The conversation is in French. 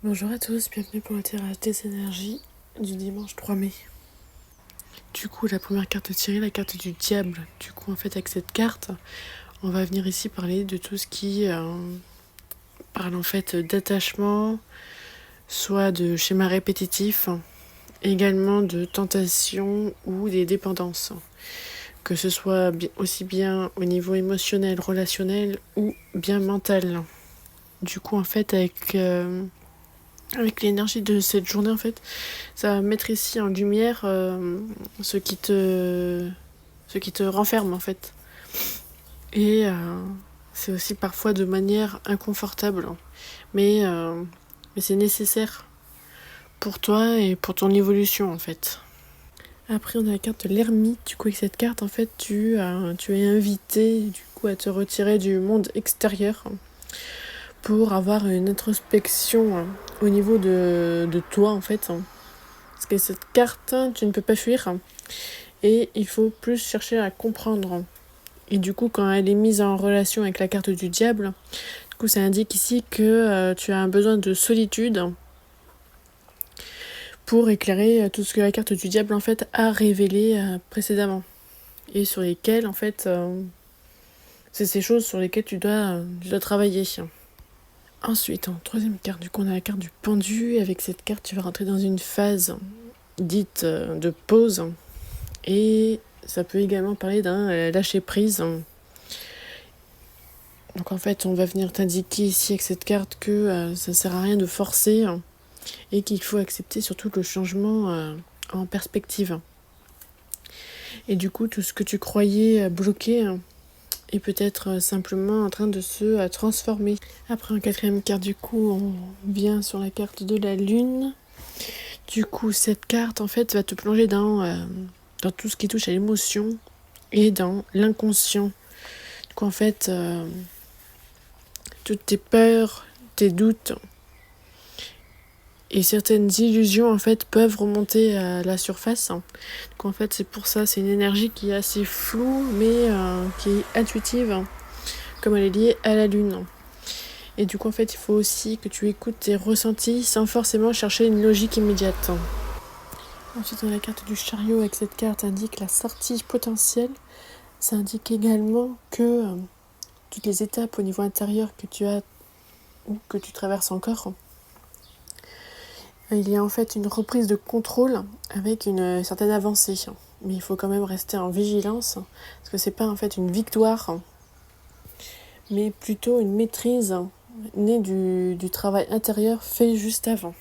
Bonjour à tous, bienvenue pour le tirage des énergies du dimanche 3 mai. Du coup, la première carte tirée, la carte du diable. Du coup, en fait, avec cette carte, on va venir ici parler de tout ce qui parle en fait d'attachement, soit de schémas répétitifs, également de tentation ou des dépendances. Que ce soit aussi bien au niveau émotionnel, relationnel ou bien mental. Du coup, en fait, avec l'énergie de cette journée, en fait, ça va mettre ici en lumière ce qui te renferme, en fait. Et c'est aussi parfois de manière inconfortable, mais c'est nécessaire pour toi et pour ton évolution, en fait. Après, on a la carte de l'ermite. Du coup, avec cette carte, en fait, tu es invité, du coup, à te retirer du monde extérieur pour avoir une introspection au niveau de toi, en fait. Parce que cette carte, tu ne peux pas fuir. Et il faut plus chercher à comprendre. Et du coup, quand elle est mise en relation avec la carte du diable, du coup, ça indique ici que tu as un besoin de solitude pour éclairer tout ce que la carte du diable, en fait, a révélé précédemment. Et sur lesquelles, en fait, c'est ces choses sur lesquelles tu dois travailler. Ensuite, en troisième carte, du coup, on a la carte du pendu. Avec cette carte, tu vas rentrer dans une phase dite de pause. Et ça peut également parler d'un lâcher-prise. Donc en fait, on va venir t'indiquer ici avec cette carte que ça ne sert à rien de forcer et qu'il faut accepter surtout le changement en perspective. Et du coup, tout ce que tu croyais bloqué est peut-être simplement en train de se transformer. Après, en quatrième carte, du coup, on vient sur la carte de la lune. Du coup, cette carte, en fait, va te plonger dans tout ce qui touche à l'émotion et dans l'inconscient. Du coup, en fait, toutes tes peurs, tes doutes et certaines illusions, en fait, peuvent remonter à la surface. Donc, en fait, c'est pour ça, c'est une énergie qui est assez floue, mais qui est intuitive, comme elle est liée à la lune. Et du coup, en fait, il faut aussi que tu écoutes tes ressentis sans forcément chercher une logique immédiate. Ensuite, on a la carte du chariot. Avec cette carte, indique la sortie potentielle. Ça indique également que toutes les étapes au niveau intérieur que tu as ou que tu traverses encore, il y a en fait une reprise de contrôle avec une certaine avancée. Mais il faut quand même rester en vigilance, parce que c'est pas en fait une victoire, mais plutôt une maîtrise née du travail intérieur fait juste avant.